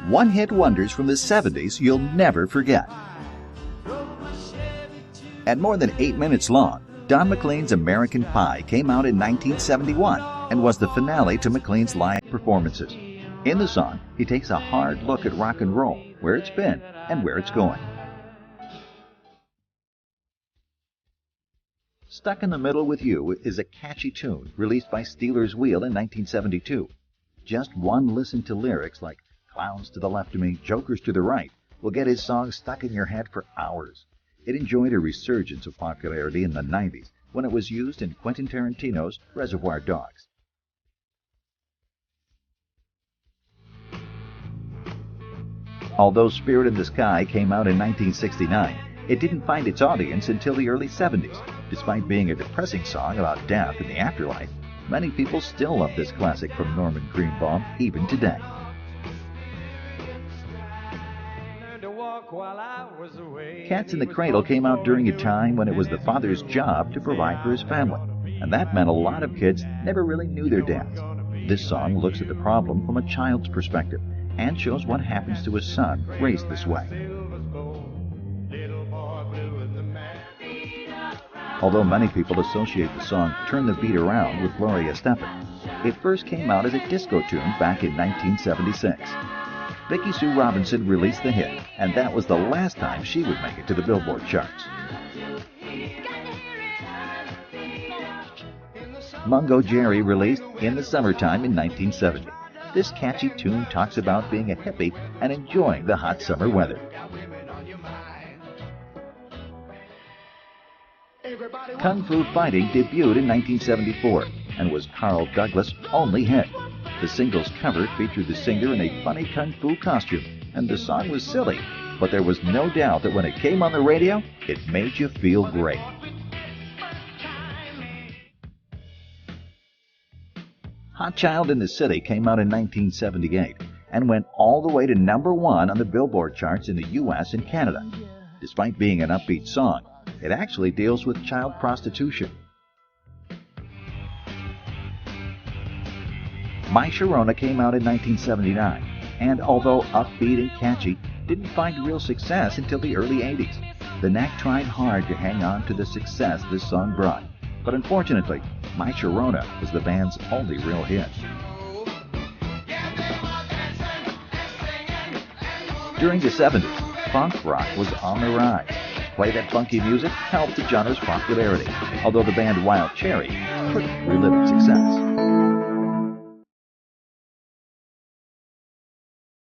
One-hit wonders from the 70s you'll never forget. At more than 8 minutes long, Don McLean's American Pie came out in 1971 and was the finale to McLean's live performances. In the song, he takes a hard look at rock and roll, where it's been and where it's going. Stuck in the Middle with You is a catchy tune released by Steelers Wheel in 1972. Just one listen to lyrics like "Clowns to the left of me, jokers to the right" will get his song stuck in your head for hours. It enjoyed a resurgence of popularity in the 90s when it was used in Quentin Tarantino's Reservoir Dogs. Although Spirit in the Sky came out in 1969, it didn't find its audience until the early 70s. Despite being a depressing song about death and the afterlife, many people still love this classic from Norman Greenbaum even today. Cats in the Cradle came out during a time when it was the father's job to provide for his family, and that meant a lot of kids never really knew their dads. This song looks at the problem from a child's perspective and shows what happens to a son raised this way. Although many people associate the song Turn the Beat Around with Gloria Estefan, it first came out as a disco tune back in 1976. Vicki Sue Robinson released the hit, and that was the last time she would make it to the Billboard charts. Mungo Jerry released In the Summertime in 1970. This catchy tune talks about being a hippie and enjoying the hot summer weather. Kung Fu Fighting debuted in 1974 and was Carl Douglas' only hit. The single's cover featured the singer in a funny kung fu costume, and the song was silly, but there was no doubt that when it came on the radio, it made you feel great. Hot Child in the City came out in 1978 and went all the way to #1 on the Billboard charts in the U.S. and Canada. Despite being an upbeat song, it actually deals with child prostitution. My Sharona came out in 1979, and although upbeat and catchy, didn't find real success until the early 80s. The Knack tried hard to hang on to the success this song brought, but unfortunately, My Sharona was the band's only real hit. During the 70s, funk rock was on the rise. Play That Funky Music helped the genre's popularity, although the band Wild Cherry couldn't relive its success.